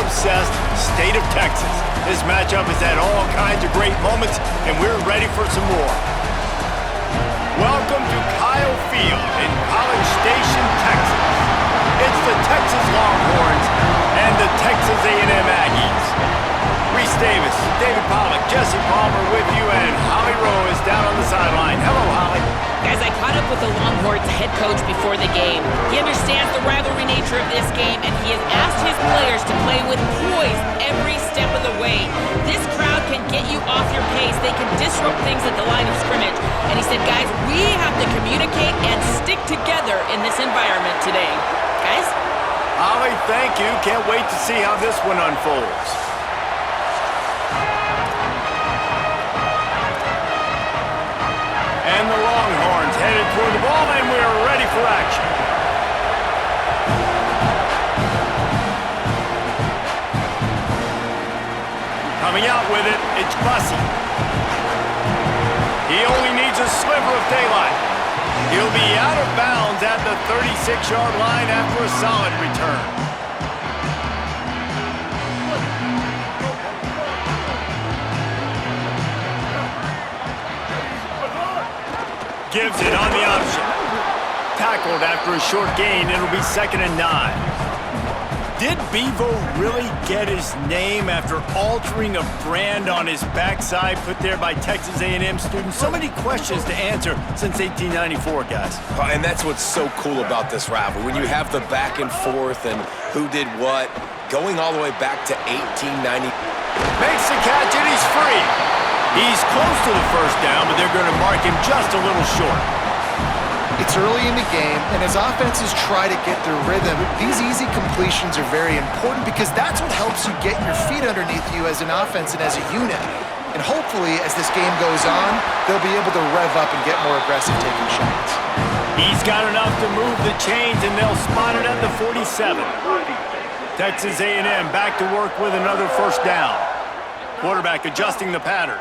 football-obsessed state of Texas. This matchup has had all kinds of great moments, and we're ready for some more. Welcome to Kyle Field in College Station, Texas. It's the Texas Longhorns and the Texas A&M Aggies. Reese Davis, David Pollack, Jesse Palmer with you, and Holly Rowe is down on the sideline. Hello, Holly. Guys, I caught up with the Longhorns head coach before the game. He understands the rivalry nature of this game, and he has asked his players to play with poise every step of the way. This crowd can get you off your pace. They can disrupt things at the line of scrimmage. And he said, guys, we have to communicate and stick together in this environment today. Guys? Holly, thank you. Can't wait to see how this one unfolds. And the Longhorns headed toward the ball, and we're ready for action. Coming out with it, it's Bussey. He only needs a sliver of daylight. He'll be out of bounds at the 36-yard line after a solid return. Gives it on the option. Tackled after a short gain. It'll be 2nd and 9. Did Bevo really get his name after altering a brand on his backside put there by Texas A&M students? So many questions to answer since 1894, guys. And that's what's so cool about this rivalry. When you have the back and forth and who did what, going all the way back to 1890. Makes the catch and he's free. He's close to the first down, but they're going to mark him just a little short. It's early in the game, and as offenses try to get their rhythm, these easy completions are very important because that's what helps you get your feet underneath you as an offense and as a unit. And hopefully, as this game goes on, they'll be able to rev up and get more aggressive taking shots. He's got enough to move the chains, and they'll spot it at the 47. Texas A&M back to work with another first down. Quarterback adjusting the pattern.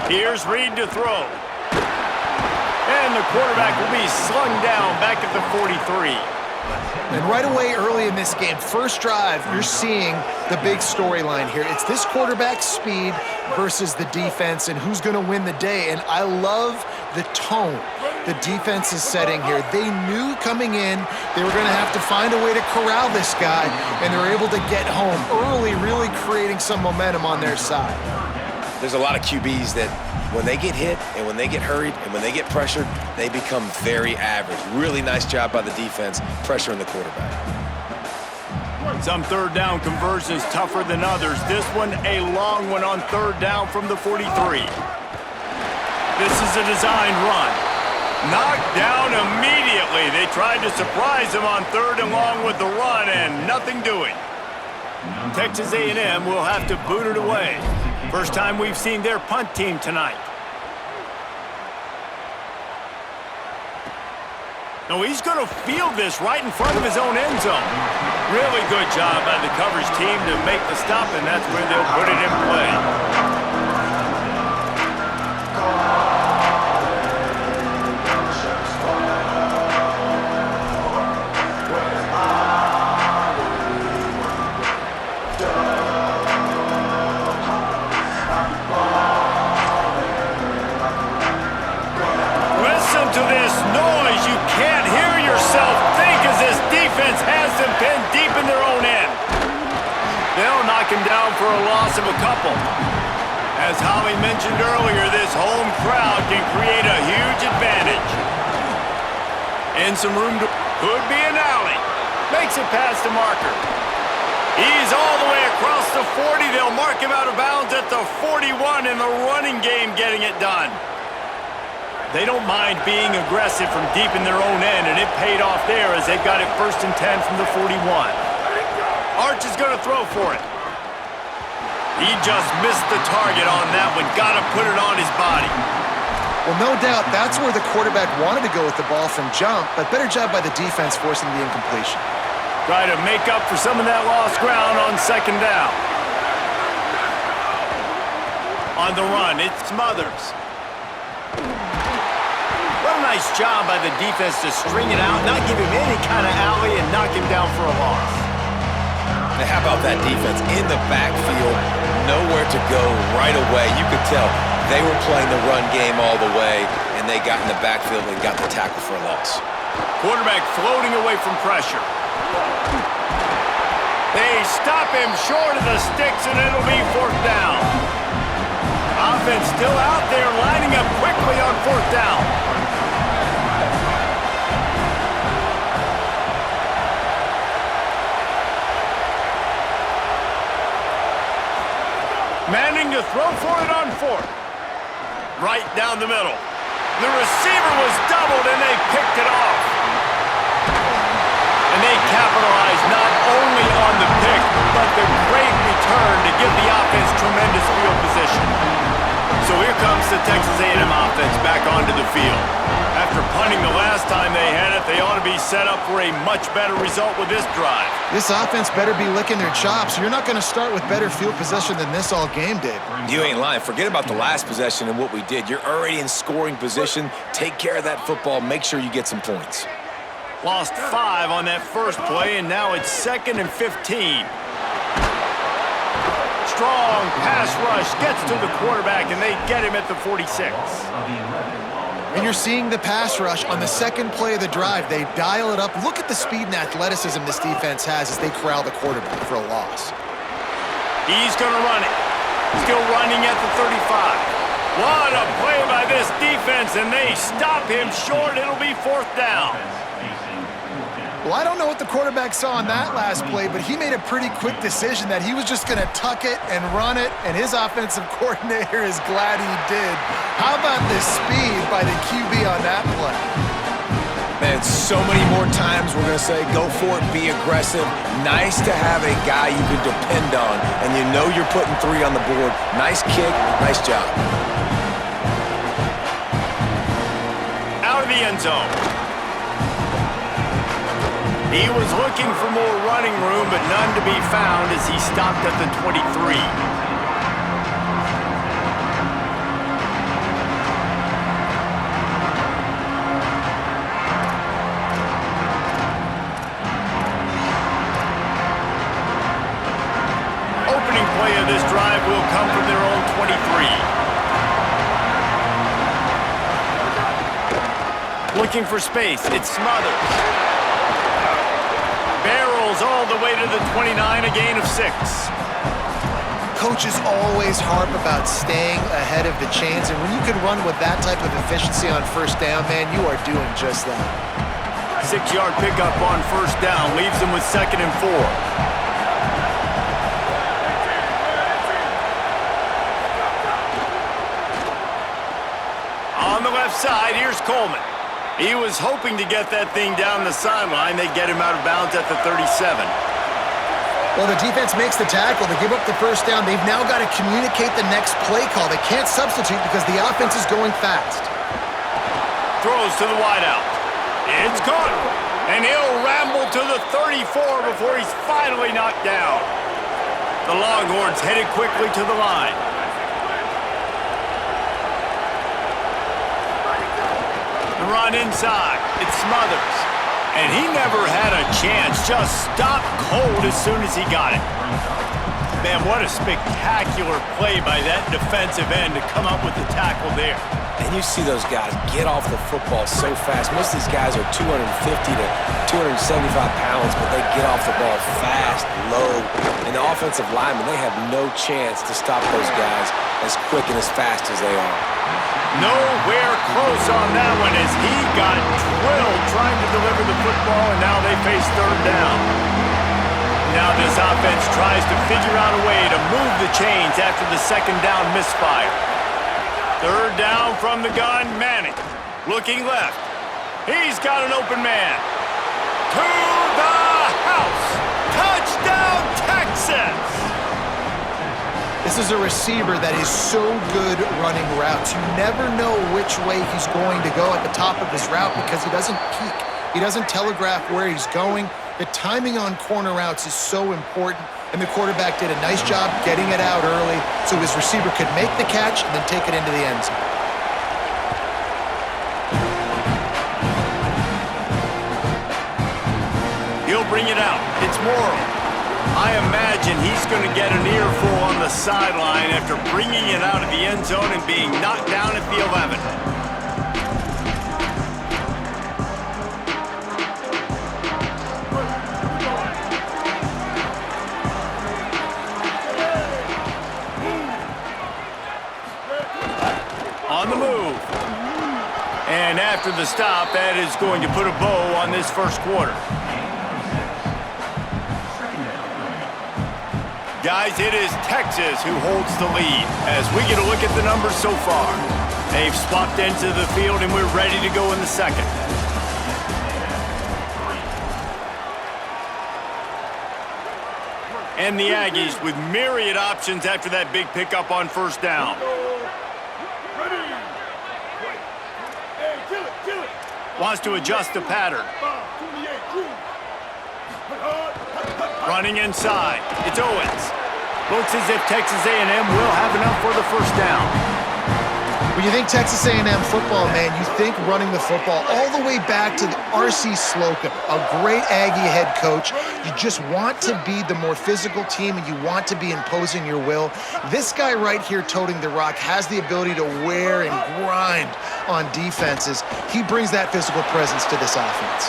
Here's Reed to throw. And the quarterback will be slung down back at the 43. And right away early in this game, first drive, you're seeing the big storyline here. It's this quarterback's speed versus the defense and who's going to win the day. And I love the tone the defense is setting here. They knew coming in they were going to have to find a way to corral this guy, and they're able to get home early, really creating some momentum on their side. There's a lot of QBs that when they get hit and when they get hurried and when they get pressured, they become very average. Really nice job by the defense pressuring the quarterback. Some third down conversions tougher than others. This one a long one on third down from the 43. This is a designed run. Knocked down immediately. They tried to surprise him on third and long with the run and nothing doing. Texas A&M will have to boot it away. First time we've seen their punt team tonight. No, he's going to field this right in front of his own end zone. Really good job by the coverage team to make the stop, and that's where they'll put it in play. Him down for a loss of a couple. As Holly mentioned earlier, this home crowd can create a huge advantage. And some room to... Could be an alley. Makes it past the marker. He's all the way across the 40. They'll mark him out of bounds at the 41 in the running game getting it done. They don't mind being aggressive from deep in their own end, and it paid off there as they've got it 1st and 10 from the 41. Arch is going to throw for it. He just missed the target on that one. Got to put it on his body. Well, no doubt that's where the quarterback wanted to go with the ball from jump, but better job by the defense forcing the incompletion. Try to make up for some of that lost ground on 2nd down. On the run, it's Smothers. Real nice job by the defense to string it out, not give him any kind of alley, and knock him down for a loss. Now, how about that defense in the backfield? Nowhere to go right away. You could tell they were playing the run game all the way, and they got in the backfield and got the tackle for a loss. Quarterback floating away from pressure. They stop him short of the sticks, and it'll be 4th down. Offense still out there, lining up quickly on 4th down. Manning to throw for it on 4th. Right down the middle. The receiver was doubled, and they picked it off. And they capitalized not only on the pick, but the great return to give the offense tremendous field position. So here comes the Texas A&M offense back onto the field. After punting the last time they had it, they ought to be set up for a much better result with this drive. This offense better be licking their chops. You're not going to start with better field possession than this all game, Dave. You ain't lying. Forget about the last possession and what we did. You're already in scoring position. Take care of that football. Make sure you get some points. Lost 5 on that first play, and now it's 2nd and 15. Strong pass rush gets to the quarterback, and they get him at the 46. And you're seeing the pass rush on the second play of the drive. They dial it up. Look at the speed and athleticism this defense has as they corral the quarterback for a loss. He's going to run it. Still running at the 35. What a play by this defense, and they stop him short. It'll be 4th down. Well, I don't know what the quarterback saw on that last play, but he made a pretty quick decision that he was just going to tuck it and run it, and his offensive coordinator is glad he did. How about the speed by the QB on that play? Man, so many more times we're going to say, go for it, be aggressive. Nice to have a guy you can depend on, and you know you're putting 3 on the board. Nice kick, nice job. Out of the end zone. He was looking for more running room, but none to be found as he stopped at the 23. Opening play of this drive will come from their own 23. Looking for space, it's Smothers. Barrels all the way to the 29, a gain of 6. Coaches always harp about staying ahead of the chains, and when you can run with that type of efficiency on 1st down, man, you are doing just that. 6-yard pickup on 1st down leaves them with 2nd and 4. On the left side, here's Coleman. He was hoping to get that thing down the sideline. They get him out of bounds at the 37. Well, the defense makes the tackle. They give up the 1st down. They've now got to communicate the next play call. They can't substitute because the offense is going fast. Throws to the wideout. It's caught. And he'll ramble to the 34 before he's finally knocked down. The Longhorns headed quickly to the line. Run inside. It's Smothers. And he never had a chance. Just stopped cold as soon as he got it. Man, what a spectacular play by that defensive end to come up with the tackle there. And you see those guys get off the football so fast. Most of these guys are 250 to 275 pounds, but they get off the ball fast, low. And the offensive linemen, they have no chance to stop those guys as quick and as fast as they are. Nowhere close on that one as he got drilled trying to deliver the football, and now they face 3rd down. Now this offense tries to figure out a way to move the chains after the 2nd down misfire. 3rd down from the gun, Manning. Looking left. He's got an open man. To the house. Touchdown, Texas! This is a receiver that is so good running routes. You never know which way he's going to go at the top of his route because he doesn't peek. He doesn't telegraph where he's going. The timing on corner routes is so important, and the quarterback did a nice job getting it out early so his receiver could make the catch and then take it into the end zone. bring it out. It's Morrow. I imagine he's going to get an earful on the sideline after bringing it out of the end zone and being knocked down at the 11. On the move. And after the stop, that is going to put a bow on this first quarter. Guys, it is Texas who holds the lead as we get a look at the numbers so far. They've swapped into the field and we're ready to go in the second. And the Aggies with myriad options after that big pickup on first down. Wants to adjust the pattern. Running inside. It's Owens. Looks as if Texas A&M will have enough for the first down. When you think Texas A&M football, man, you think running the football all the way back to R.C. Slocum, a great Aggie head coach. You just want to be the more physical team, and you want to be imposing your will. This guy right here toting the rock has the ability to wear and grind on defenses. He brings that physical presence to this offense.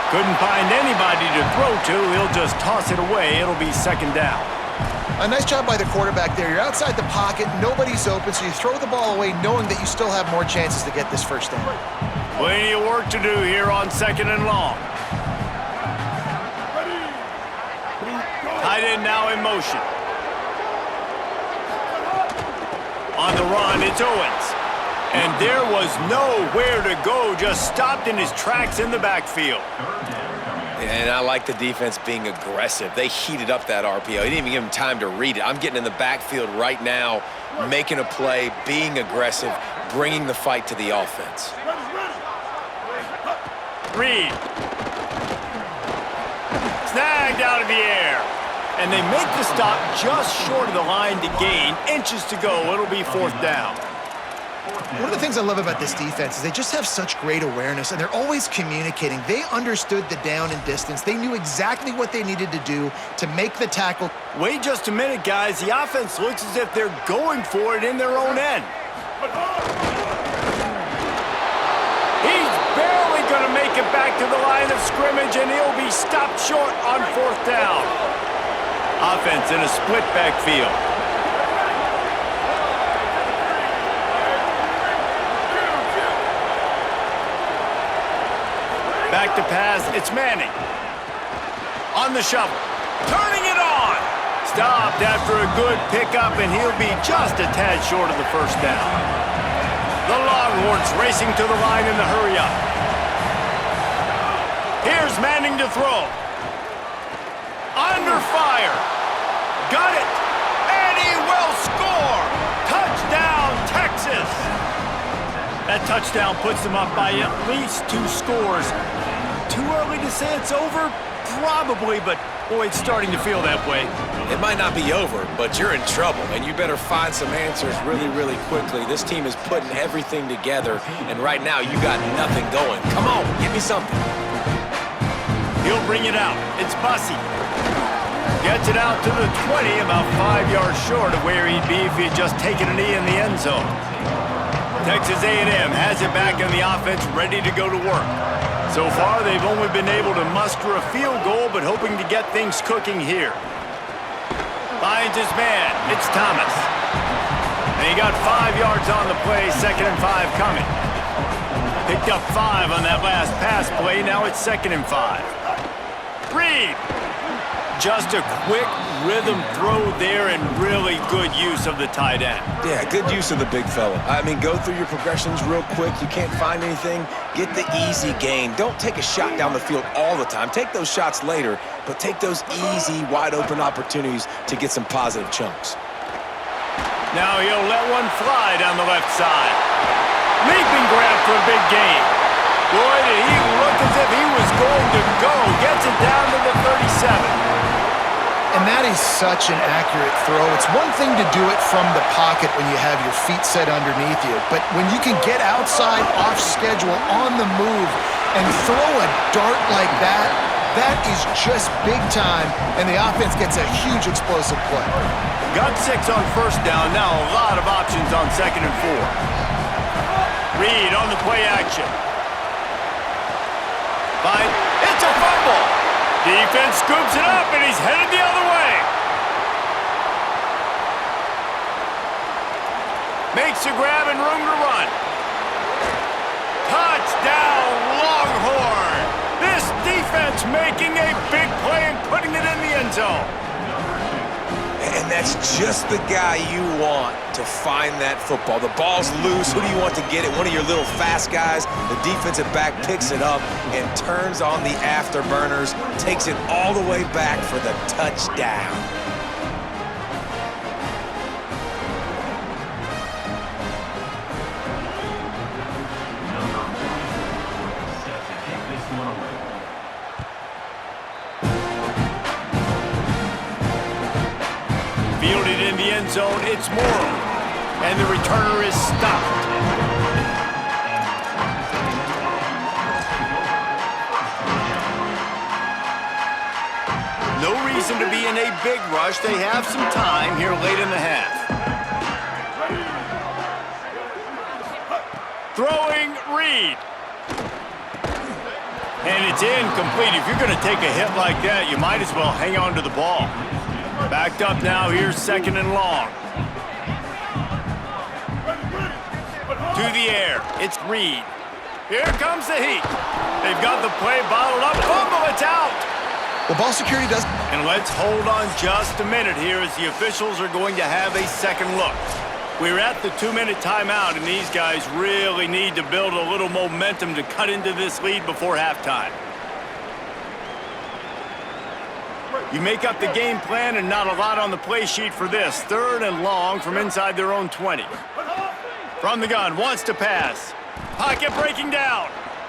Couldn't find anybody to throw to. He'll just toss it away. It'll be second down. A nice job by the quarterback there. You're outside the pocket, nobody's open, so you throw the ball away knowing that you still have more chances to get this first down. Plenty of work to do here on second and long. Tight end now in motion. On the run, it's Owens. And there was nowhere to go, just stopped in his tracks in the backfield. And I like the defense being aggressive. They heated up that RPO. He didn't even give him time to read it. I'm getting in the backfield right now, making a play, being aggressive, bringing the fight to the offense. Reed. Snagged out of the air. And they make the stop just short of the line to gain. Inches to go. It'll be fourth down. One of the things I love about this defense is they just have such great awareness, and they're always communicating. They understood the down and distance. They knew exactly what they needed to do to make the tackle. Wait just a minute, guys. The offense looks as if they're going for it in their own end. He's barely going to make it back to the line of scrimmage, and he'll be stopped short on fourth down. Offense in a split backfield. Back to pass, it's Manning. On the shovel, turning it on. Stopped after a good pickup, and he'll be just a tad short of the first down. The Longhorns racing to the line in the hurry-up. Here's Manning to throw. Under fire. Got it. And he will score. Touchdown, Texas. That touchdown puts them up by at least 2 scores. Too early to say it's over? Probably, but boy, it's starting to feel that way. It might not be over, but you're in trouble, and you better find some answers really, really quickly. This team is putting everything together, and right now you got nothing going. Come on, give me something. He'll bring it out. It's Bussey. Gets it out to the 20, about 5 yards short of where he'd be if he had just taken a knee in the end zone. Texas A&M has it back in the offense, ready to go to work. So far, they've only been able to muster a field goal, but hoping to get things cooking here. Finds his man. It's Thomas. And he got 5 yards on the play, 2nd and 5 coming. Picked up 5 on that last pass play. Now it's 2nd and 5. Reed. Just a quick rhythm throw there and really good use of the tight end. Yeah, good use of the big fella. I mean, go through your progressions real quick. You can't find anything. Get the easy gain. Don't take a shot down the field all the time. Take those shots later, but take those easy, wide-open opportunities to get some positive chunks. Now he'll let one fly down the left side. Leaping grab for a big gain. Boy, did he look as if he was going to go. Gets it down to the 37. And that is such an accurate throw. It's one thing to do it from the pocket when you have your feet set underneath you, but when you can get outside, off schedule, on the move, and throw a dart like that, that is just big time, and the offense gets a huge explosive play. Got 6 on first down. Now a lot of options on 2nd and 4. Reed on the play action. It's a fumble. Defense scoops it up, and he's headed the other way. Makes a grab and room to run. Touchdown, Longhorn. This defense making a big play and putting it in the end zone. And that's just the guy you want to find that football. The ball's loose. Who do you want to get it? One of your little fast guys. The defensive back picks it up and turns on the afterburners, takes it all the way back for the touchdown. Fielded in the end zone, it's Morrow, and the returner is stopped. No reason to be in a big rush. They have some time here late in the half. Throwing Reed. And it's incomplete. If you're going to take a hit like that, you might as well hang on to the ball. Backed up now, here's 2nd and long. To the air, it's Reed. Here comes the heat. They've got the play bottled up. Fumble, it's out. Well, ball security does. And let's hold on just a minute here as the officials are going to have a second look. We're at the 2-minute timeout, and these guys really need to build a little momentum to cut into this lead before halftime. You make up the game plan and not a lot on the play sheet for this. 3rd and long from inside their own 20. From the gun, wants to pass. Pocket breaking down.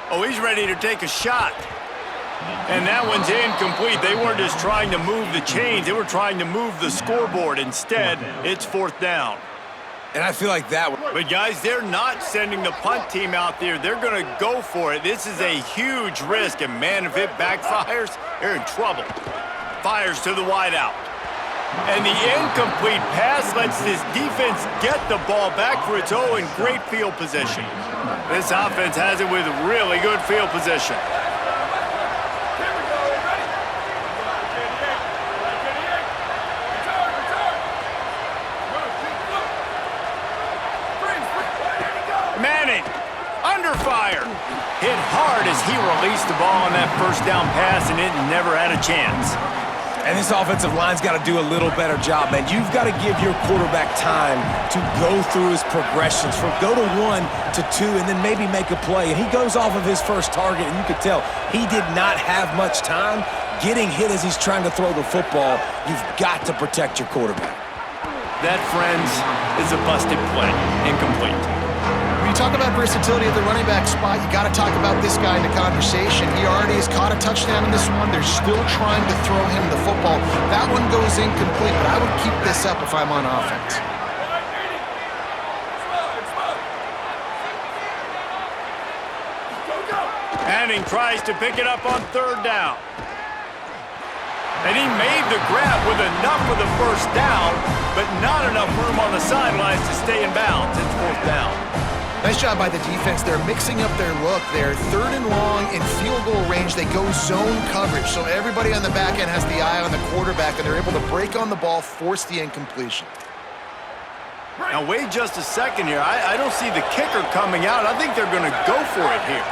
Oh, he's ready to take a shot. And that one's incomplete. They weren't just trying to move the chains. They were trying to move the scoreboard. Instead, it's 4th down. And I feel like that one. But, guys, they're not sending the punt team out there. They're going to go for it. This is a huge risk. And, man, if it backfires, they're in trouble. Fires to the wideout. And the incomplete pass lets this defense get the ball back for its own in great field position. This offense has it with really good field position. Manning, under fire. Hit hard as he released the ball on that first down pass, and it never had a chance. And this offensive line's got to do a little better job, man. You've got to give your quarterback time to go through his progressions, from go to 1 to 2, and then maybe make a play. And he goes off of his first target, and you could tell he did not have much time getting hit as he's trying to throw the football. You've got to protect your quarterback. That, friends, is a busted play. Incomplete. When you talk about versatility at the running back spot, you got to talk about this guy in the conversation. He already has caught a touchdown in this one. They're still trying to throw him the football. That one goes incomplete, but I would keep this up if I'm on offense. Manning tries to pick it up on 3rd down. And he made the grab with enough for the first down, but not enough room on the sidelines to stay in bounds. It's 4th down. Nice job by the defense. They're mixing up their look. They're 3rd and long in field goal range. They go zone coverage, so everybody on the back end has the eye on the quarterback, and they're able to break on the ball, force the incompletion. Now, wait just a second here. I don't see the kicker coming out. I think they're going to go for it here.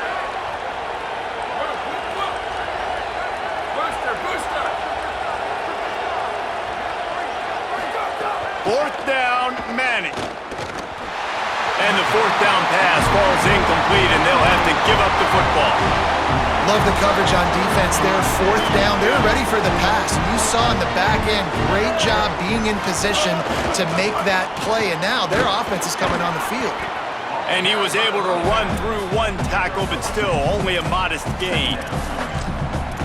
Fourth down, Manning. And the 4th down pass falls incomplete, and they'll have to give up the football. Love the coverage on defense there. 4th down. They're ready for the pass. You saw in the back end, great job being in position to make that play. And now their offense is coming on the field. And he was able to run through 1 tackle, but still only a modest gain.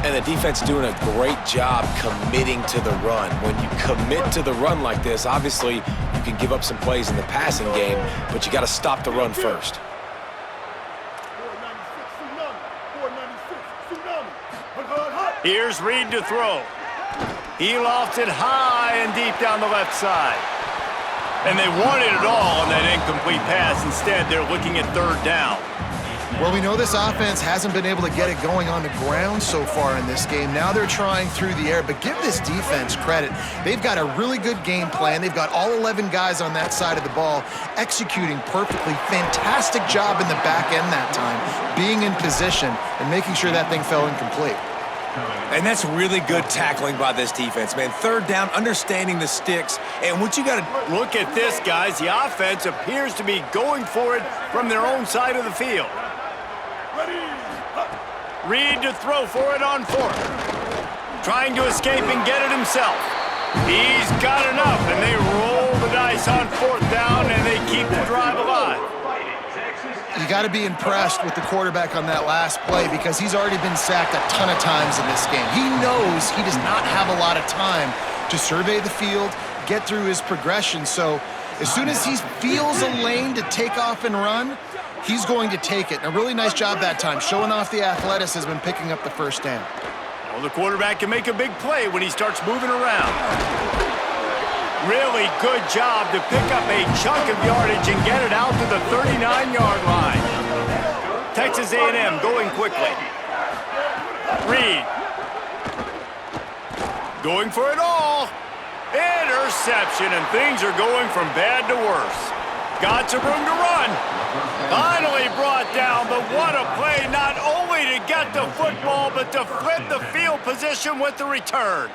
And the defense doing a great job committing to the run. When you commit to the run like this, obviously you can give up some plays in the passing game, but you got to stop the run first. Here's Reed to throw. He lofts it high and deep down the left side. And they wanted it all on that incomplete pass. Instead, they're looking at third down. Well, we know this offense hasn't been able to get it going on the ground so far in this game. Now they're trying through the air, but give this defense credit. They've got a really good game plan. They've got all 11 guys on that side of the ball executing perfectly. Fantastic job in the back end that time, being in position and making sure that thing fell incomplete. And that's really good tackling by this defense, man. Third down, understanding the sticks, and what you got to look at this, guys. The offense appears to be going for it from their own side of the field. Reed to throw for it on fourth. Trying to escape and get it himself. He's got enough, and they roll the dice on fourth down, and they keep the drive alive. You got to be impressed with the quarterback on that last play because he's already been sacked a ton of times in this game. He knows he does not have a lot of time to survey the field, get through his progression. So as soon as he feels a lane to take off and run, he's going to take it. And a really nice job that time, showing off the athleticism and picking up the first down. Well, the quarterback can make a big play when he starts moving around. Really good job to pick up a chunk of yardage and get it out to the 39-yard line. Texas A&M going quickly. Reed. Going for it all. Interception, and things are going from bad to worse. Got some room to run. Finally brought down, but what a play, not only to get the football, but to flip the field position with the return.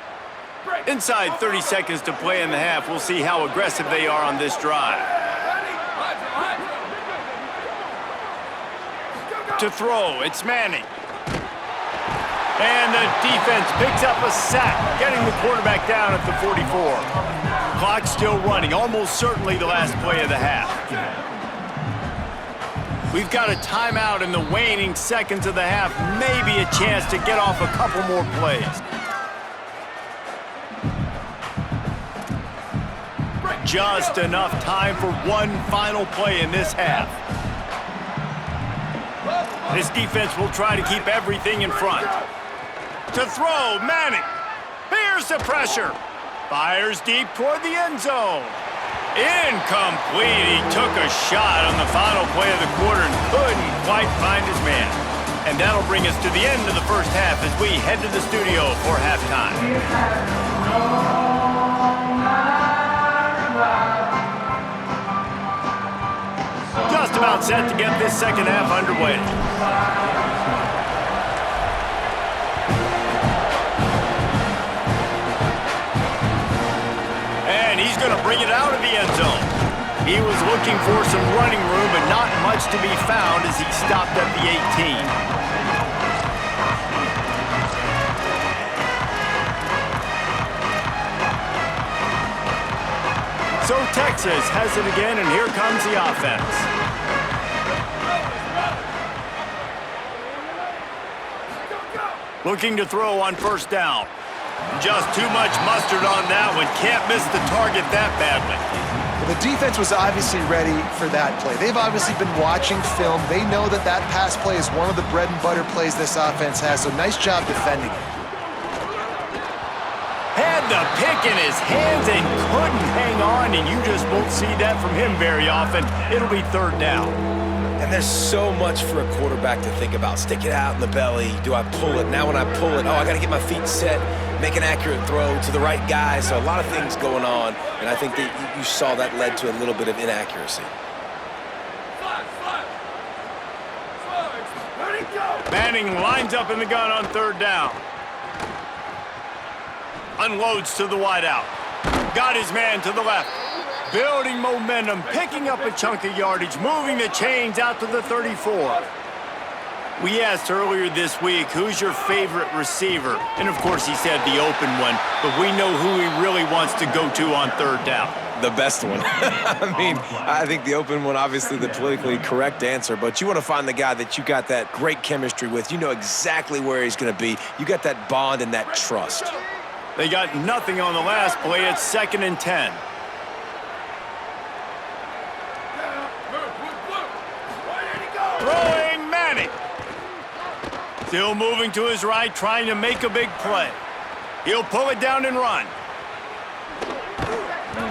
Inside 30 seconds to play in the half, we'll see how aggressive they are on this drive. To throw, it's Manning. And the defense picks up a sack, getting the quarterback down at the 44. Clock still running, almost certainly the last play of the half. We've got a timeout in the waning seconds of the half, maybe a chance to get off a couple more plays. Just enough time for one final play in this half. This defense will try to keep everything in front. To throw, Manning. Here's the pressure. Fires deep toward the end zone. Incomplete. He took a shot on the final play of the quarter and couldn't quite find his man. And that'll bring us to the end of the first half as we head to the studio for halftime. Just about set to get this second half underway. And he's going to bring it out of the end zone. He was looking for some running room, but not much to be found as he stopped at the 18. So Texas has it again, and here comes the offense. Looking to throw on first down. Just too much mustard on that one. Can't miss the target that badly. Well, the defense was obviously ready for that play. They've obviously been watching film. They know that that pass play is one of the bread and butter plays this offense has, so nice job defending it. Had the pick in his hands and couldn't hang on, and you just won't see that from him very often. It'll be third down. And there's so much for a quarterback to think about. Stick it out in the belly. Do I pull it? Now when I pull it, I got to get my feet set, make an accurate throw to the right guy. So a lot of things going on, and I think that you saw that led to a little bit of inaccuracy. Manning lines up in the gun on third down. Unloads to the wideout. Got his man to the left. Building momentum, picking up a chunk of yardage, moving the chains out to the 34. We asked earlier this week, who's your favorite receiver? And of course he said the open one, but we know who he really wants to go to on third down. The best one. I mean, I think the open one, obviously the politically correct answer, but you want to find the guy that you got that great chemistry with. You know exactly where he's going to be. You got that bond and that trust. They got nothing on the last play. It's 2nd and 10. Throwing Manning. Still moving to his right, trying to make a big play. He'll pull it down and run.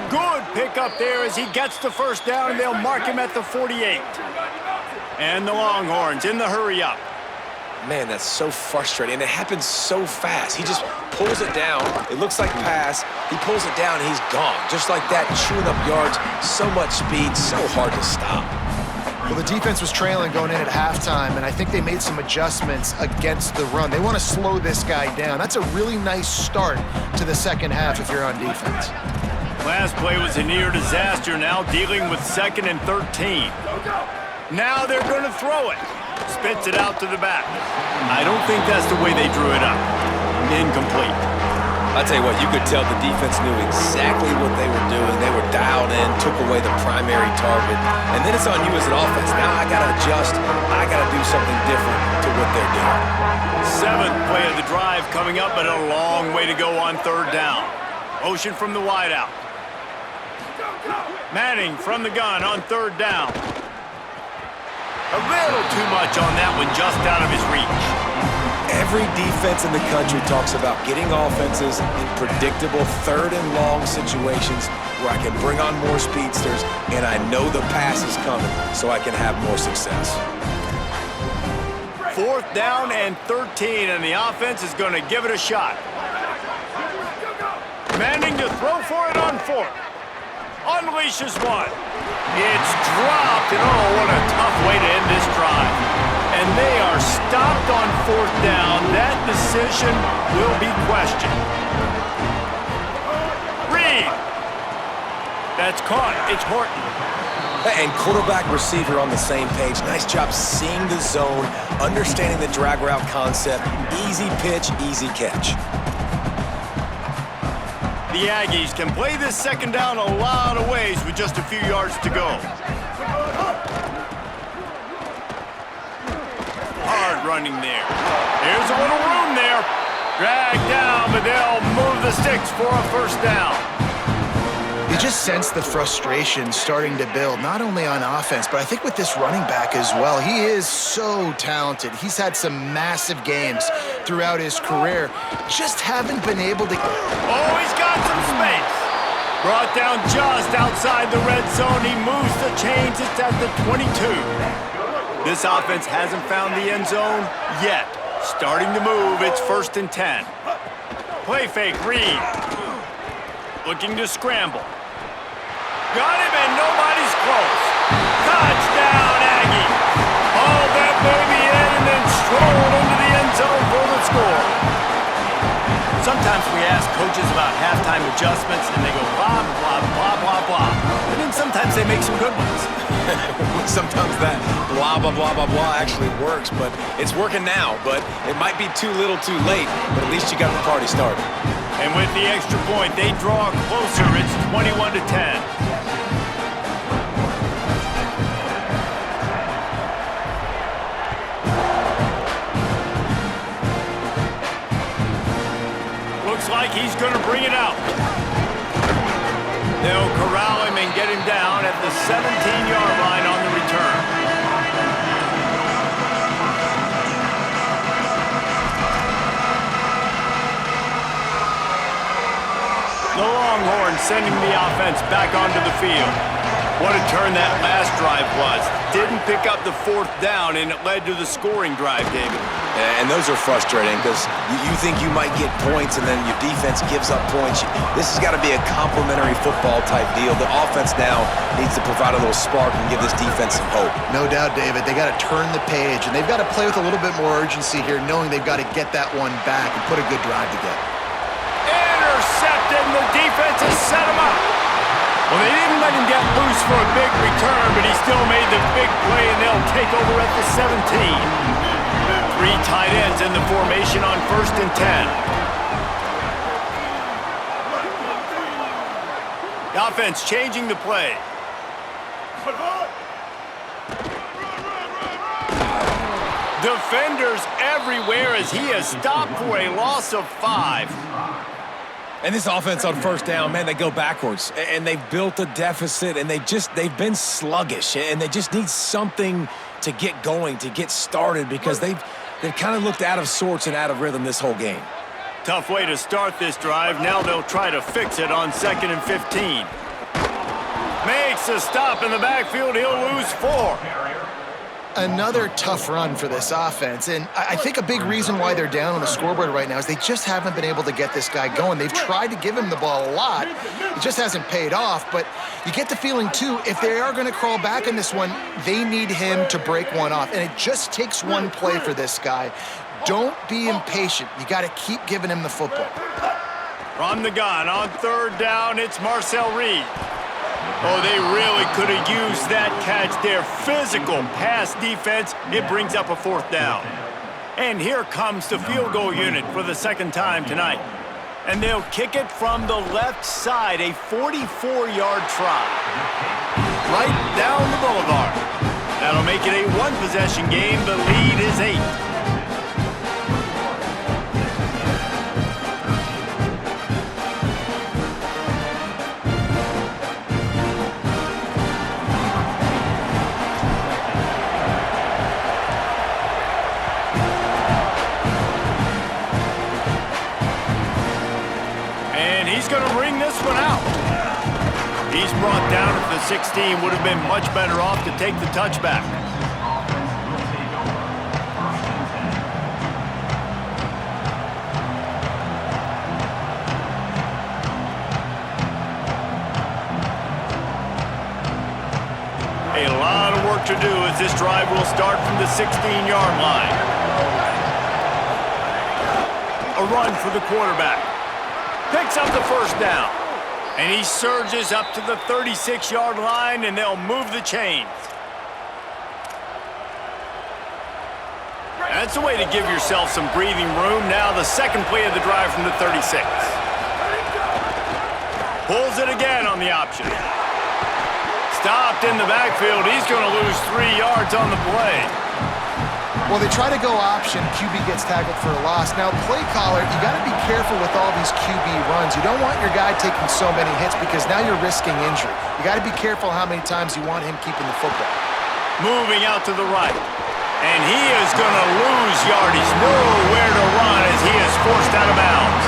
Good pick up there as he gets the first down, and they'll mark him at the 48. And the Longhorns in the hurry up. Man, that's so frustrating, and it happens so fast. He just pulls it down. It looks like pass. He pulls it down, and he's gone. Just like that, chewing up yards. So much speed, so hard to stop. Well, the defense was trailing going in at halftime, and I think they made some adjustments against the run. They want to slow this guy down. That's a really nice start to the second half if you're on defense. Last play was a near disaster, now dealing with 2nd and 13. Now they're going to throw it. Spits it out to the back. I don't think that's the way they drew it up. Incomplete. I'll tell you what, you could tell the defense knew exactly what they were doing. They were dialed in, took away the primary target, and then it's on you as an offense. Now I got to adjust. I got to do something different to what they're doing. 7th play of the drive coming up, but a long way to go on 3rd down. Motion from the wideout. Manning from the gun on 3rd down. A little too much on that one, just out of his reach. Every defense in the country talks about getting offenses in predictable 3rd and long situations where I can bring on more speedsters and I know the pass is coming so I can have more success. 4th down and 13, and the offense is going to give it a shot. Manning to throw for it on 4th. Unleashes one. It's dropped, and oh, what a tough way to end this drive. And they are stopped on 4th down. That decision will be questioned. Reed. That's caught. It's Horton. And quarterback, receiver on the same page. Nice job seeing the zone, understanding the drag route concept. Easy pitch, easy catch. The Aggies can play this 2nd down a lot of ways with just a few yards to go. Hard running there. There's a little room there. Dragged down, but they'll move the sticks for a 1st down. You just sense the frustration starting to build, not only on offense, but I think with this running back as well. He is so talented. He's had some massive games throughout his career. Just haven't been able to... Oh, he's got some space. Brought down just outside the red zone. He moves the chains. It's at the 22. This offense hasn't found the end zone yet. Starting to move. It's 1st and 10. Play fake, Reed. Looking to scramble. Got him, and nobody's close. Touchdown, Aggie. Hauled that baby in and then strolled into the end zone for the score. Sometimes we ask coaches about halftime adjustments, and they go blah, blah, blah, blah, blah. And then sometimes they make some good ones. Sometimes that blah, blah, blah, blah, blah actually works, but it's working now. But it might be too little too late, but at least you got the party started. And with the extra point, they draw closer. It's 21-10. Looks like he's going to bring it out. They'll corral him and get him down at the 17-yard line on the return. The Longhorns sending the offense back onto the field. What a turn that last drive was. Didn't pick up the 4th down, and it led to the scoring drive, David. And those are frustrating because you think you might get points and then your defense gives up points. This has got to be a complementary football type deal. The offense now needs to provide a little spark and give this defense some hope. No doubt, David. They got to turn the page, and they've got to play with a little bit more urgency here, knowing they've got to get that one back and put a good drive together. Intercepted, and the defense has set him up. Well, they didn't let him get loose for a big return, but he still made the big play, and they'll take over at the 17. 3 tight ends in the formation on 1st and 10. Offense changing the play. Defenders everywhere as he is stopped for a loss of 5. And this offense on first down, man, they go backwards. And they've built a deficit, and they've been sluggish. And they just need something to get going, to get started, because they've kind of looked out of sorts and out of rhythm this whole game. Tough way to start this drive. Now they'll try to fix it on 2nd and 15. Makes a stop in the backfield. He'll lose 4. Another tough run for this offense, and I think a big reason why they're down on the scoreboard right now is they just haven't been able to get this guy going. They've tried to give him the ball a lot. It just hasn't paid off, but you get the feeling, too, if they are going to crawl back in this one, they need him to break one off, and it just takes one play for this guy. Don't be impatient. You got to keep giving him the football. From the gun on 3rd down, it's Marcel Reed. Oh, they really could have used that catch. Their physical pass defense, it brings up a 4th down. And here comes the field goal unit for the 2nd time tonight. And they'll kick it from the left side, a 44-yard try. Right down the boulevard. That'll make it a 1-possession game. The lead is 8. He's going to bring this one out. He's brought down at the 16. Would have been much better off to take the touchback. A lot of work to do as this drive will start from the 16-yard line. A run for the quarterback. Picks up the 1st down. And he surges up to the 36-yard line, and they'll move the chains. That's a way to give yourself some breathing room. Now the 2nd play of the drive from the 36. Pulls it again on the option. Stopped in the backfield. He's going to lose 3 yards on the play. Well, they try to go option. QB gets tackled for a loss. Now, play caller, you got to be careful with all these QB runs. You don't want your guy taking so many hits because now you're risking injury. You got to be careful how many times you want him keeping the football. Moving out to the right. And he is going to lose yardage. Nowhere to run as he is forced out of bounds.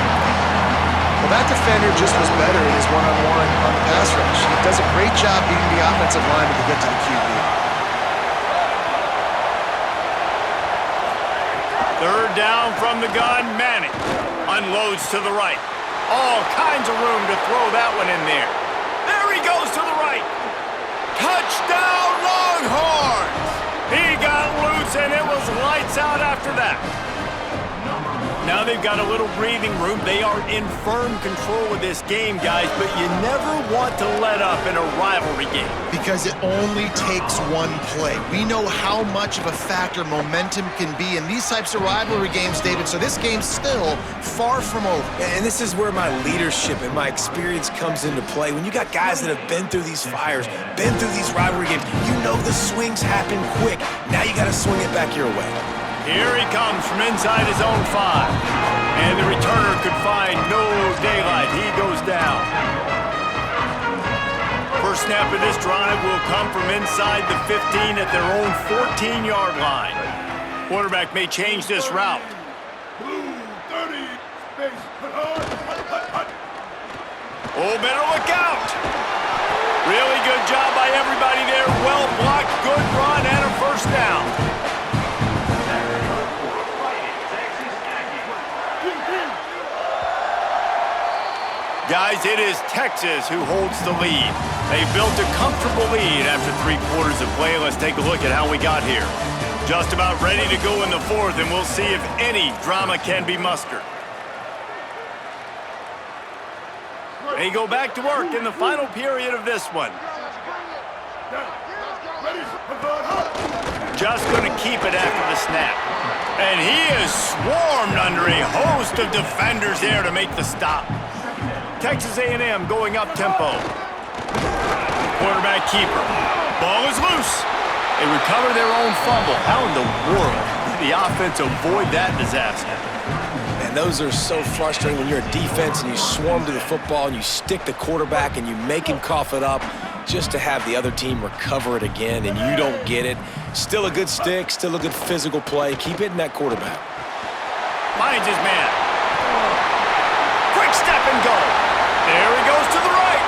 Well, that defender just was better in his one-on-one on the pass rush. He does a great job beating the offensive lineman to get to the QB. 3rd down from the gun, Manning unloads to the right. All kinds of room to throw that one in there. There he goes to the right. Touchdown, Longhorns! He got loose, and it was lights out after that. Now they've got a little breathing room. They are in firm control of this game, guys, but you never want to let up in a rivalry game. Because it only takes one play. We know how much of a factor momentum can be in these types of rivalry games, David, so this game's still far from over. And this is where my leadership and my experience comes into play. When you got guys that have been through these fires, been through these rivalry games, you know the swings happen quick. Now you got to swing it back your way. Here he comes from inside his own 5. And the returner could find no daylight. He goes down. First snap of this drive will come from inside the 15 at their own 14-yard line. Quarterback may change this route. Oh, better look out. Really good job by everybody there. Well blocked, good run, and a 1st down. Guys, it is Texas who holds the lead. They built a comfortable lead after 3 quarters of play. Let's take a look at how we got here. Just about ready to go in the 4th, and we'll see if any drama can be mustered. They go back to work in the final period of this one. Just going to keep it after the snap. And he is swarmed under a host of defenders there to make the stop. Texas A&M going up tempo. Quarterback keeper. Ball is loose. They recover their own fumble. How in the world did the offense avoid that disaster? And those are so frustrating when you're a defense and you swarm to the football and you stick the quarterback and you make him cough it up just to have the other team recover it again and you don't get it. Still a good stick, still a good physical play. Keep hitting that quarterback. Finds his man. Quick step and go. There he goes to the right.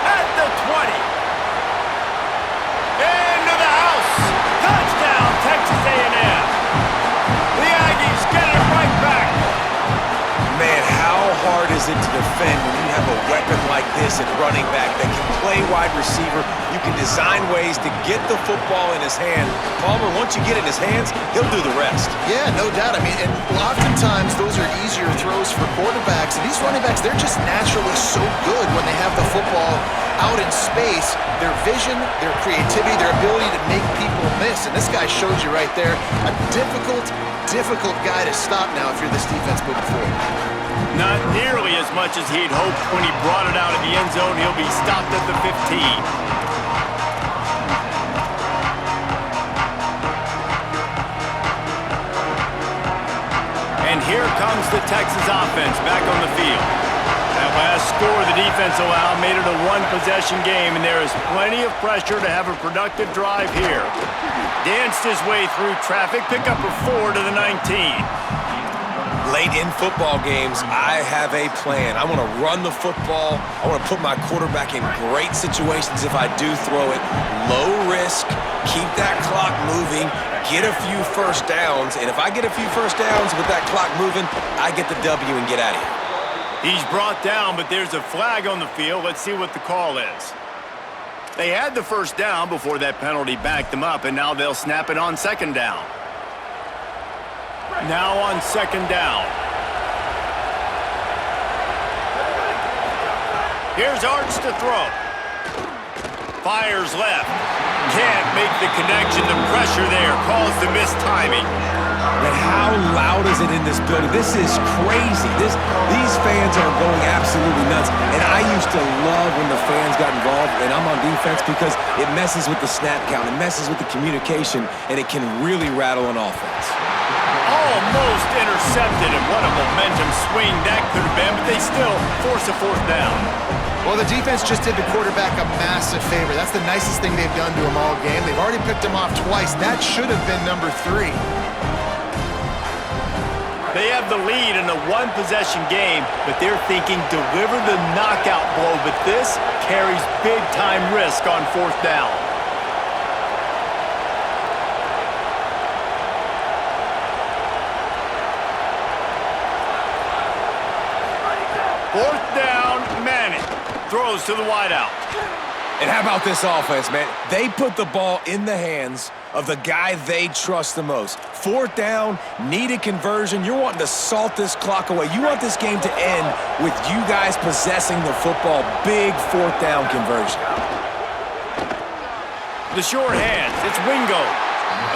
At the 20. Into the house. Touchdown, Texas A&M. The Aggies get it right back. Man, how hard is it to defend when you have a weapon like this at running back that can play wide receiver? You can design ways to get the football in his hand. Palmer, once you get it in his hands, he'll do the rest. Yeah, no doubt. I mean, and oftentimes those are easier throws for quarterbacks. And these running backs, they're just naturally so good when they have the football out in space. Their vision, their creativity, their ability to make people miss. And this guy shows you right there, a difficult guy to stop now if you're this defense moving forward. Not nearly as much as he'd hoped when he brought it out of the end zone. He'll be stopped at the 15. And here comes the Texas offense back on the field. That last score the defense allowed made it a one-possession game, and there is plenty of pressure to have a productive drive here. Danced his way through traffic, pick up a 4 to the 19. Late in football games, I have a plan. I want to run the football. I want to put my quarterback in great situations if I do throw it. Low risk, keep that clock moving, get a few first downs. And if I get a few first downs with that clock moving, I get the W and get out of here. He's brought down, but there's a flag on the field. Let's see what the call is. They had the first down before that penalty backed them up, and now they'll snap it on second down. Now on second down. Here's Arch to throw. Fires left. Can't make the connection. The pressure there caused the missed timing. And how loud is it in this building? This is crazy. These fans are going absolutely nuts. And I used to love when the fans got involved, and I'm on defense because it messes with the snap count. It messes with the communication, and it can really rattle an offense. Almost intercepted, and what a momentum swing that could have been, but they still force a fourth down. Well, the defense just did the quarterback a massive favor. That's the nicest thing they've done to him all game. They've already picked him off twice. That should have been number 3. They have the lead in a one-possession game, but they're thinking deliver the knockout blow, but this carries big-time risk on fourth down. Fourth down, Manning throws to the wideout. And how about this offense, man? They put the ball in the hands of the guy they trust the most. Fourth down, needed conversion. You're wanting to salt this clock away. You want this game to end with you guys possessing the football. Big fourth down conversion. The short hands, it's Wingo.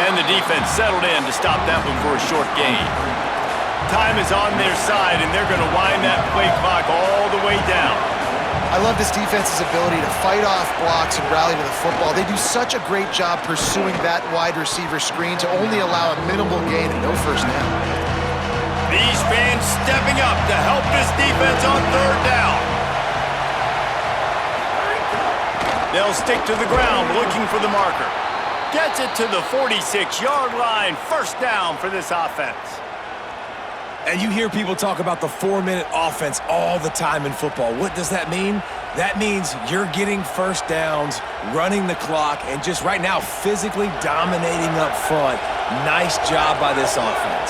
And the defense settled in to stop that one for a short gain. Time is on their side, and they're going to wind that play clock all the way down. I love this defense's ability to fight off blocks and rally to the football. They do such a great job pursuing that wide receiver screen to only allow a minimal gain and no first down. These fans stepping up to help this defense on third down. They'll stick to the ground looking for the marker. Gets it to the 46-yard line. First down for this offense. And you hear people talk about the 4-minute offense all the time in football. What does that mean? That means you're getting first downs, running the clock, and just right now physically dominating up front. Nice job by this offense.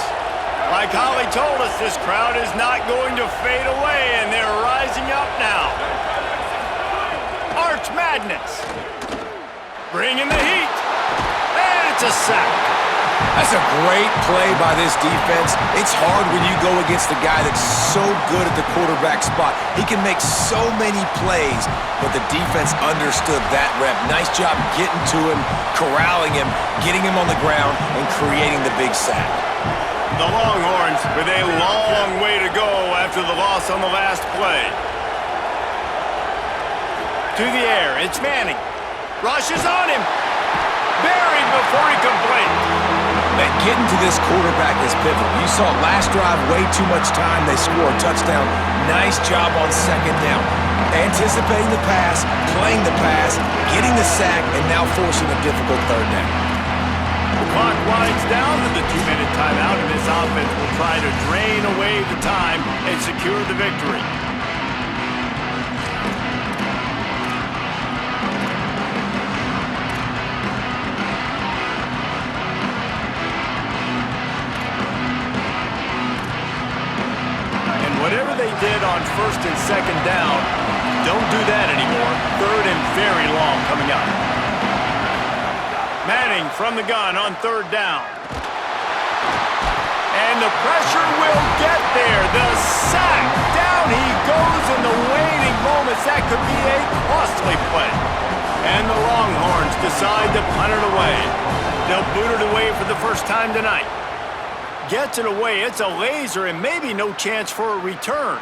Like Holly told us, this crowd is not going to fade away, and they're rising up now. Arch Madness. Bringing the heat. And it's a sack. That's a great play by this defense. It's hard when you go against a guy that's so good at the quarterback spot. He can make so many plays, but the defense understood that rep. Nice job getting to him, corralling him, getting him on the ground, and creating the big sack. The Longhorns with a long way to go after the loss on the last play. To the air, it's Manning. Rushes on him. Buried before he can blink. Man, getting to this quarterback is pivotal. You saw last drive, way too much time. They score a touchdown. Nice job on second down. Anticipating the pass, playing the pass, getting the sack, and now forcing a difficult third down. The clock winds down to the 2-minute timeout, and this offense will try to drain away the time and secure the victory. Whatever they did on first and second down, don't do that anymore. Third and very long coming up. Manning from the gun on third down. And the pressure will get there. The sack. Down he goes in the waning moments. That could be a costly play. And the Longhorns decide to punt it away. They'll boot it away for the first time tonight. Gets it away. It's a laser and maybe no chance for a return.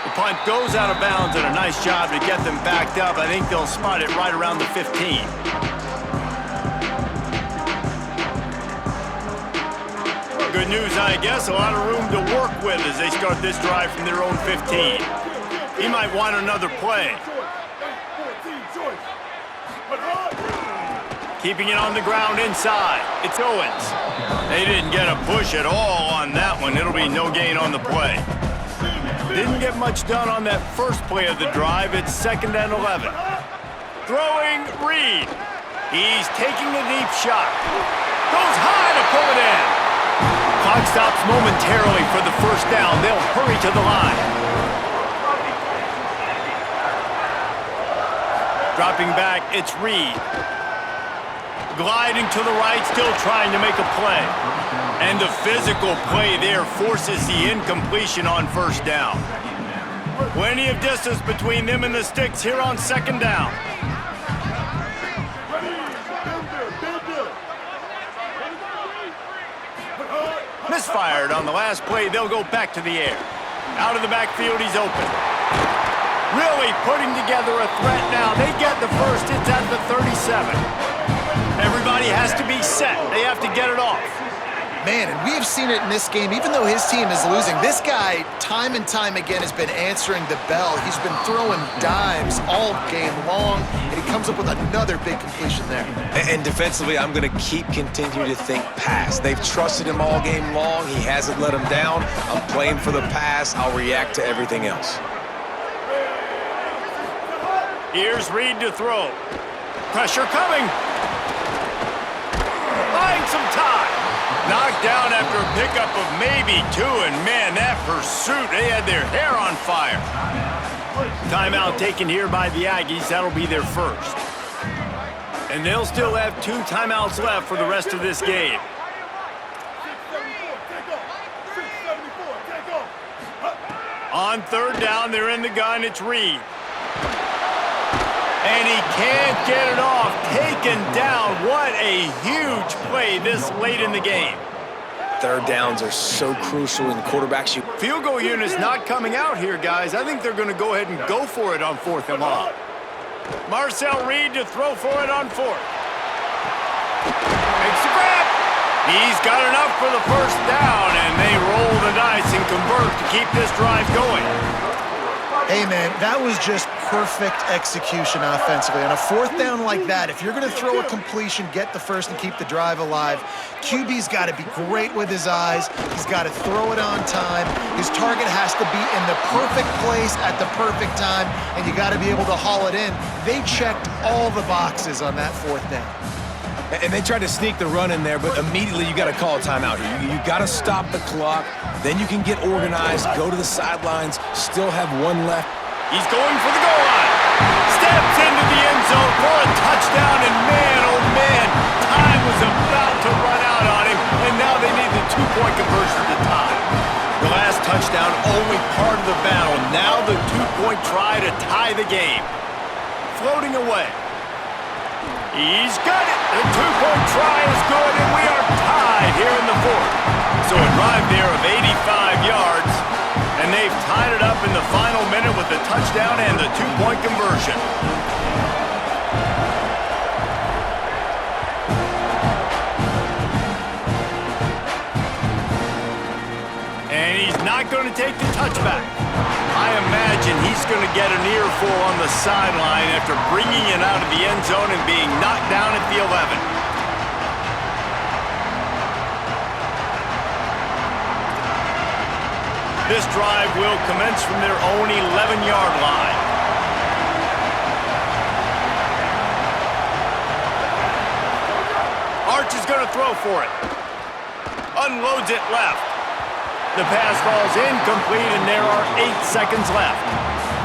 The punt goes out of bounds and a nice job to get them backed up. I think they'll spot it right around the 15. Good news, I guess. A lot of room to work with as they start this drive from their own 15. He might want another play. Keeping it on the ground inside. It's Owens. They didn't get a push at all on that one. It'll be no gain on the play. Didn't get much done on that first play of the drive. It's 2nd and 11. Throwing Reed. He's taking the deep shot. Goes high to pull it in. Clock stops momentarily for the first down. They'll hurry to the line. Dropping back, it's Reed. Gliding to the right, still trying to make a play. And the physical play there forces the incompletion on first down. Plenty of distance between them and the sticks here on 2nd down. Misfired on the last play. They'll go back to the air. Out of the backfield, he's open. Really putting together a threat now. They get the first. It's at the 37. Everybody has to be set. They have to get it off. Man, and we have seen it in this game, even though his team is losing. This guy, time and time again, has been answering the bell. He's been throwing dimes all game long, and he comes up with another big completion there. And defensively, I'm going to continue to think pass. They've trusted him all game long. He hasn't let him down. I'm playing for the pass. I'll react to everything else. Here's Reed to throw. Pressure coming. Buying some time. Knocked down after a pickup of maybe 2, and man, that pursuit, they had their hair on fire. Timeout taken here by the Aggies. That'll be their first. And they'll still have 2 timeouts left for the rest of this game. On 3rd down, they're in the gun. It's Reed. And he can't get it off. Taken down. What a huge play this late in the game. 3rd downs are so crucial in quarterbacks. Field goal unit's not coming out here, guys. I think they're going to go ahead and go for it on 4th and long. Marcel Reed to throw for it on 4th. Makes the grab. He's got enough for the first down, and they roll the dice and convert to keep this drive going. Hey, man, that was just perfect execution offensively. On a 4th down like that, if you're going to throw a completion, get the first and keep the drive alive, QB's got to be great with his eyes. He's got to throw it on time. His target has to be in the perfect place at the perfect time, and you got to be able to haul it in. They checked all the boxes on that 4th down. And they tried to sneak the run in there, but immediately you got to call a timeout. You got to stop the clock. Then you can get organized, go to the sidelines, still have 1 left. He's going for the goal line. Steps into the end zone for a touchdown, and man, oh man, time was about to run out on him, and now they need the 2-point conversion to tie. The last touchdown, only part of the battle. Now the 2-point try to tie the game. Floating away. He's got it. The 2-point try is good, and we are tied here in the 4th. So a drive there of 85 yards, and they've tied it up in the final minute with the touchdown and the two-point conversion. And he's not going to take the touchback. I imagine he's going to get an earful on the sideline after bringing it out of the end zone and being knocked down at the 11. This drive will commence from their own 11-yard line. Arch is going to throw for it. Unloads it left. The pass falls incomplete, and there are 8 seconds left.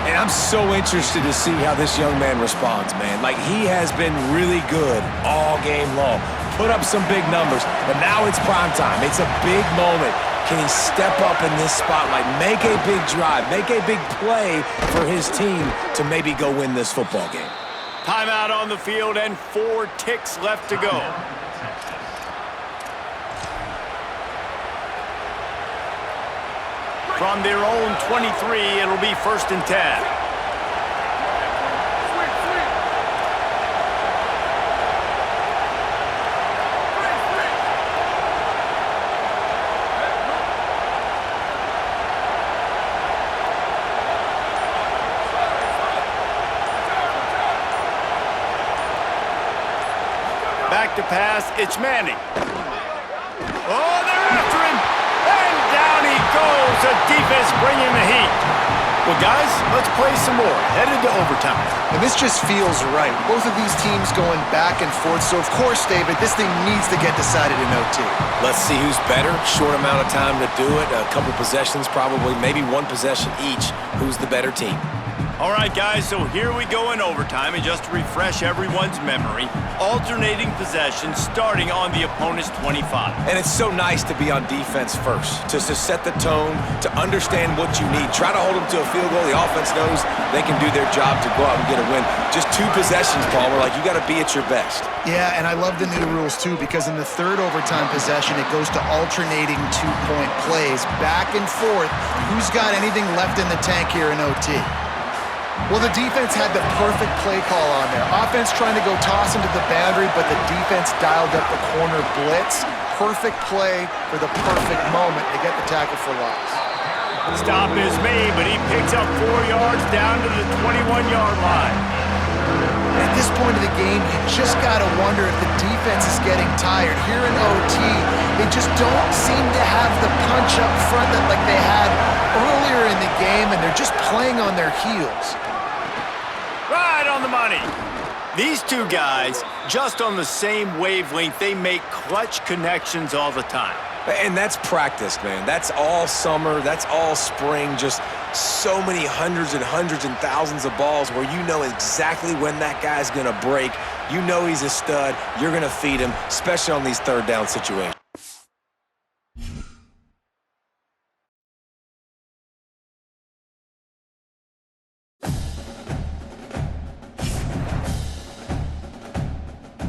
And I'm so interested to see how this young man responds, man. Like, he has been really good all game long. Put up some big numbers, but now it's prime time. It's a big moment. Can he step up in this spotlight, make a big drive, make a big play for his team to maybe go win this football game? Timeout on the field and 4 ticks left to go. From their own 23, it'll be 1st and 10. Back to pass, it's Manning. Oh, they're after him! And down he goes! The defense bringing the heat. Well, guys, let's play some more. Headed to overtime. And this just feels right. Both of these teams going back and forth. So, of course, David, this thing needs to get decided in OT. Let's see who's better. Short amount of time to do it. A couple possessions, probably, maybe 1 possession each. Who's the better team? All right, guys, so here we go in overtime, and just to refresh everyone's memory, alternating possessions starting on the opponent's 25. And it's so nice to be on defense first, to set the tone, to understand what you need. Try to hold them to a field goal. The offense knows they can do their job to go out and get a win. Just 2 possessions, Paul. We're like, you got to be at your best. Yeah, and I love the new rules, too, because in the 3rd overtime possession, it goes to alternating 2-point plays, back and forth. Who's got anything left in the tank here in OT? Well, the defense had the perfect play call on there. Offense trying to go toss into the boundary, but the defense dialed up the corner blitz. Perfect play for the perfect moment to get the tackle for loss. Stop is made, but he picks up 4 yards down to the 21-yard line. At this point of the game, you just got to wonder if the defense is getting tired. Here in OT, they just don't seem to have the punch up front that like they had earlier in the game, and they're just playing on their heels. Right on the money. These 2 guys, just on the same wavelength, they make clutch connections all the time. And that's practice, man. That's all summer. That's all spring. Just so many hundreds and thousands of balls where you know exactly when that guy's going to break. You know he's a stud. You're going to feed him, especially on these 3rd down situations.